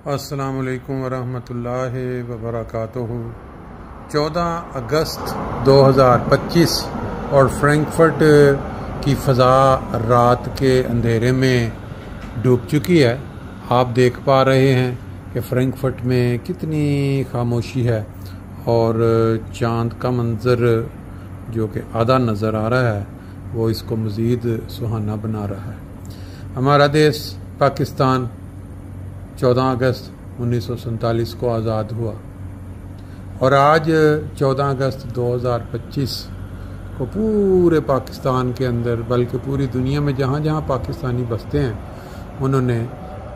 السلام علیکم ورحمۃ اللہ وبرکاتہ۔ 14 اگست 2025 اور فرینکفرٹ کی فضا رات کے اندھیرے میں ڈوب چکی ہے۔ آپ دیکھ پا رہے ہیں کہ فرینکفرٹ میں کتنی خاموشی ہے اور چاند کا منظر جو کہ آدھا نظر آ رہا ہے وہ اس کو مزید سہانا بنا رہا ہے۔ ہمارا دیش پاکستان 14 اگست 1947 کو آزاد ہوا اور آج 14 اگست 2025 کو پورے پاکستان کے اندر بلکہ پوری دنیا میں جہاں جہاں پاکستانی بستے ہیں انہوں نے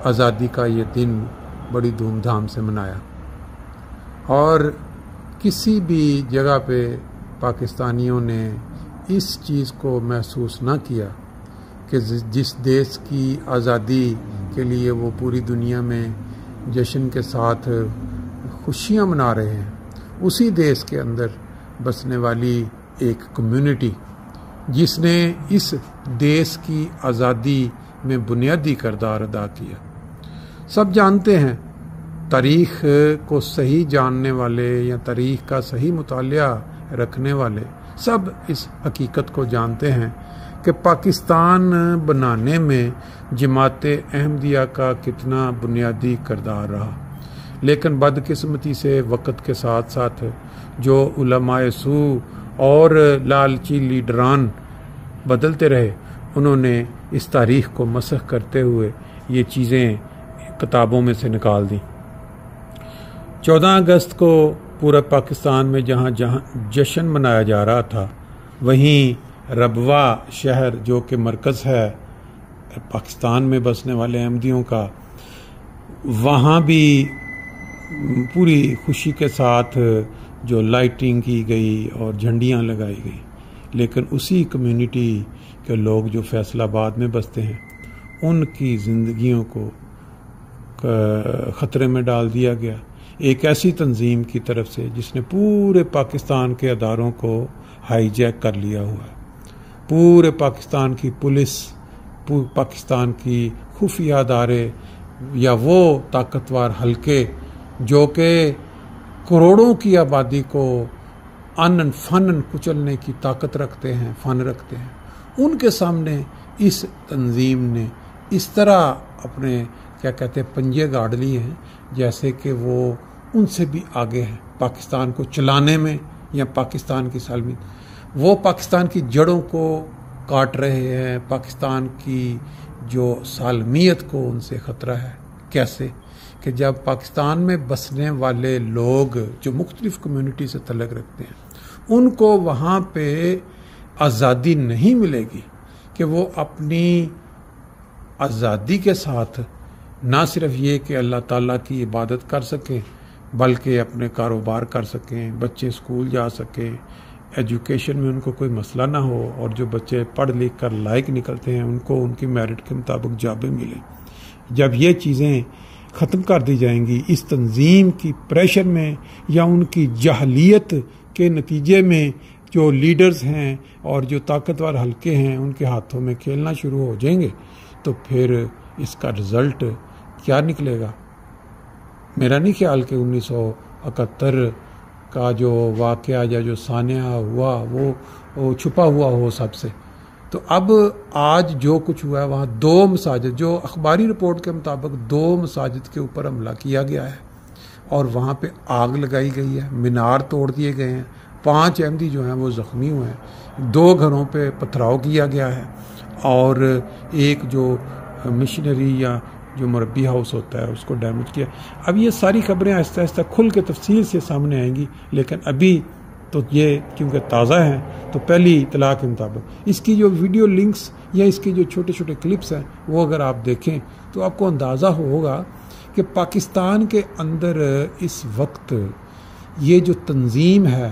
آزادی کا یہ دن بڑی دھوم دھام سے منایا، اور کسی بھی جگہ پہ پاکستانیوں نے اس چیز کو محسوس نہ کیا کہ جس دیش کی آزادی کے لیے وہ پوری دنیا میں جشن کے ساتھ خوشیاں منا رہے ہیں، اسی دیش کے اندر بسنے والی ایک کمیونٹی جس نے اس دیش کی آزادی میں بنیادی کردار ادا کیا۔ سب جانتے ہیں، تاریخ کو صحیح جاننے والے یا تاریخ کا صحیح مطالعہ رکھنے والے سب اس حقیقت کو جانتے ہیں کہ پاکستان بنانے میں جماعت احمدیہ کا کتنا بنیادی کردار رہا، لیکن بدقسمتی سے وقت کے ساتھ ساتھ جو علماء سو اور لالچی لیڈران بدلتے رہے انہوں نے اس تاریخ کو مسخ کرتے ہوئے یہ چیزیں کتابوں میں سے نکال دیں۔ 14 اگست کو پورا پاکستان میں جہاں جہاں جشن منایا جا رہا تھا، وہیں ربوہ شہر جو کہ مرکز ہے پاکستان میں بسنے والے احمدیوں کا، وہاں بھی پوری خوشی کے ساتھ جو لائٹنگ کی گئی اور جھنڈیاں لگائی گئی، لیکن اسی کمیونٹی کے لوگ جو فیصل آباد میں بستے ہیں ان کی زندگیوں کو خطرے میں ڈال دیا گیا ایک ایسی تنظیم کی طرف سے جس نے پورے پاکستان کے اداروں کو ہائی جیک کر لیا ہوا ہے۔ پورے پاکستان کی پولیس، پاکستان کی خفیہ ادارے یا وہ طاقتور حلقے جو کہ کروڑوں کی آبادی کو انن فنن کچلنے کی طاقت رکھتے ہیں، فن رکھتے ہیں، ان کے سامنے اس تنظیم نے اس طرح اپنے کیا کہتے ہیں پنجے گاڑ لیے ہیں جیسے کہ وہ ان سے بھی آگے ہیں پاکستان کو چلانے میں یا پاکستان کی سالمیت۔ وہ پاکستان کی جڑوں کو کاٹ رہے ہیں، پاکستان کی جو سالمیت کو ان سے خطرہ ہے۔ کیسے کہ جب پاکستان میں بسنے والے لوگ جو مختلف کمیونٹی سے تعلق رکھتے ہیں ان کو وہاں پہ آزادی نہیں ملے گی کہ وہ اپنی آزادی کے ساتھ نہ صرف یہ کہ اللہ تعالیٰ کی عبادت کر سکیں بلکہ اپنے کاروبار کر سکیں، بچے اسکول جا سکیں، ایجوکیشن میں ان کو کوئی مسئلہ نہ ہو، اور جو بچے پڑھ لکھ کر لائق نکلتے ہیں ان کو ان کی میرٹ کے مطابق جابیں ملیں۔ جب یہ چیزیں ختم کر دی جائیں گی اس تنظیم کی پریشر میں یا ان کی جہلیت کے نتیجے میں جو لیڈرز ہیں اور جو طاقتور حلقے ہیں ان کے ہاتھوں میں کھیلنا شروع ہو جائیں گے تو پھر اس کا رزلٹ کیا نکلے گا؟ میرا نہیں خیال کہ 1971 کا جو واقعہ یا جو سانحہ ہوا وہ چھپا ہوا ہو سب سے۔ تو اب آج جو کچھ ہوا ہے وہاں 2 مساجد، جو اخباری رپورٹ کے مطابق 2 مساجد کے اوپر حملہ کیا گیا ہے اور وہاں پہ آگ لگائی گئی ہے، مینار توڑ دیے گئے ہیں، 5 احمدی جو ہیں وہ زخمی ہوئے ہیں، 2 گھروں پہ پتھراؤ کیا گیا ہے، اور ایک جو مشنری یا جو مربی ہاؤس ہوتا ہے اس کو ڈیمیج کیا۔ اب یہ ساری خبریں آہستہ آہستہ کھل کے تفصیل سے سامنے آئیں گی، لیکن ابھی تو یہ کیونکہ تازہ ہیں تو پہلی اطلاع کے مطابق اس کی جو ویڈیو لنکس یا اس کی جو چھوٹے چھوٹے کلپس ہیں وہ اگر آپ دیکھیں تو آپ کو اندازہ ہوگا کہ پاکستان کے اندر اس وقت یہ جو تنظیم ہے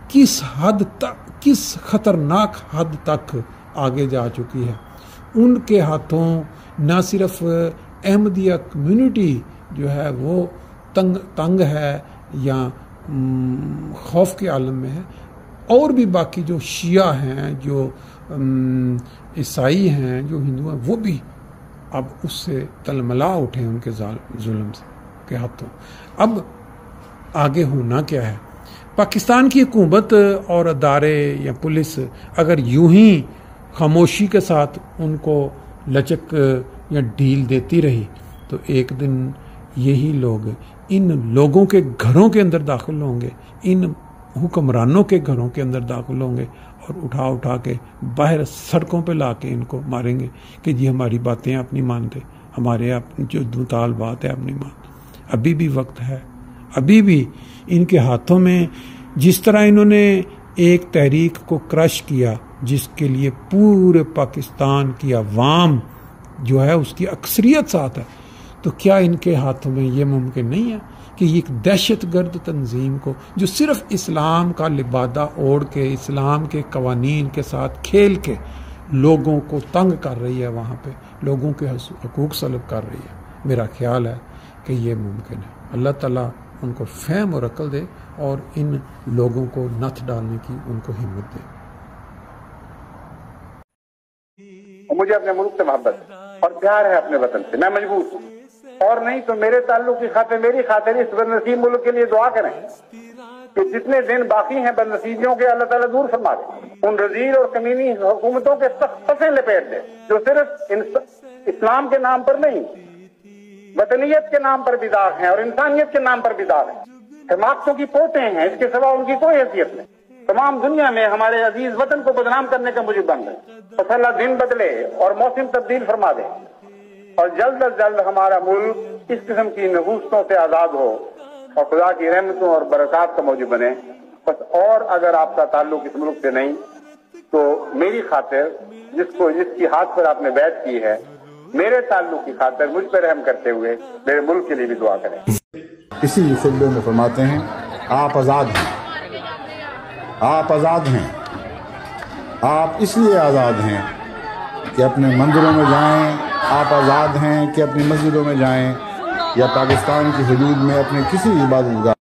کس حد تک، کس خطرناک حد تک آگے جا چکی ہے۔ ان کے ہاتھوں نہ صرف احمدیہ کمیونٹی جو ہے وہ تنگ ہے یا خوف کے عالم میں ہے، اور بھی باقی جو شیعہ ہیں، جو عیسائی ہیں، جو ہندو ہیں، وہ بھی اب اس سے تلملا اٹھے ان کے ظلم کے ہاتھوں. اب آگے ہونا کیا ہے؟ پاکستان کی حکومت اور ادارے یا پولیس اگر یوں ہی خاموشی کے ساتھ ان کو لچک یا ڈھیل دیتی رہی تو ایک دن یہی لوگ ان لوگوں کے گھروں کے اندر داخل ہوں گے، ان حکمرانوں کے گھروں کے اندر داخل ہوں گے اور اٹھا کے باہر سڑکوں پہ لا کے ان کو ماریں گے کہ جی ہماری باتیں آپ نہیں مانتے، ہمارے جو مطالبات ہیں آپ نہیں مانتے. ابھی بھی وقت ہے، ابھی بھی ان کے ہاتھوں میں جس طرح انہوں نے ایک تحریک کو کرش کیا جس کے لیے پورے پاکستان کی عوام جو ہے اس کی اکثریت ساتھ ہے، تو کیا ان کے ہاتھوں میں یہ ممکن نہیں ہے کہ یہ ایک دہشت گرد تنظیم کو جو صرف اسلام کا لبادہ اوڑھ کے اسلام کے قوانین کے ساتھ کھیل کے لوگوں کو تنگ کر رہی ہے، وہاں پہ لوگوں کے حقوق سلب کر رہی ہے؟ میرا خیال ہے کہ یہ ممکن ہے. اللہ تعالیٰ ان کو فہم اور عقل دے اور ان لوگوں کو نتھ ڈالنے کی ان کو ہمت دے. مجھے اپنے ملک سے محبت اور پیار ہے اپنے وطن سے، میں مجبور ہوں، اور نہیں تو میرے تعلق کی خاطر میری خاطر اس بدنصیب ملک کے لیے دعا کریں کہ جتنے دن باقی ہیں بدنصیبیوں کے اللہ تعالیٰ دور فرما دے، ان رذیل اور کمینی حکومتوں کے سخت پسیں لپیٹ دے جو صرف اسلام کے نام پر نہیں وطنیت کے نام پر بھی داغ ہیں اور انسانیت کے نام پر بھی داغ ہیں، حماقتوں کی پوٹیں ہیں، اس کے سوا ان کی کوئی حیثیت نہیں. تمام دنیا میں ہمارے عزیز وطن کو بدنام کرنے کا موجب بن گئے. بس اللہ دن بدلے اور موسم تبدیل فرما دے اور جلد از جلد ہمارا ملک اس قسم کی نحوستوں سے آزاد ہو اور خدا کی رحمتوں اور برکات کا موجب بنے. بس اور اگر آپ کا تعلق اس ملک سے نہیں تو میری خاطر جس کی ہاتھ پر آپ نے بیعت کی ہے، میرے تعلق کی خاطر مجھ پہ رحم کرتے ہوئے میرے ملک کے لیے بھی دعا کریں. اسی خطبے میں فرماتے ہیں آپ آزاد ہیں، آپ آزاد ہیں، آپ اس لیے آزاد ہیں کہ اپنے مندروں میں جائیں، آپ آزاد ہیں کہ اپنی مسجدوں میں جائیں یا پاکستان کی حدود میں اپنے کسی عبادت گاہ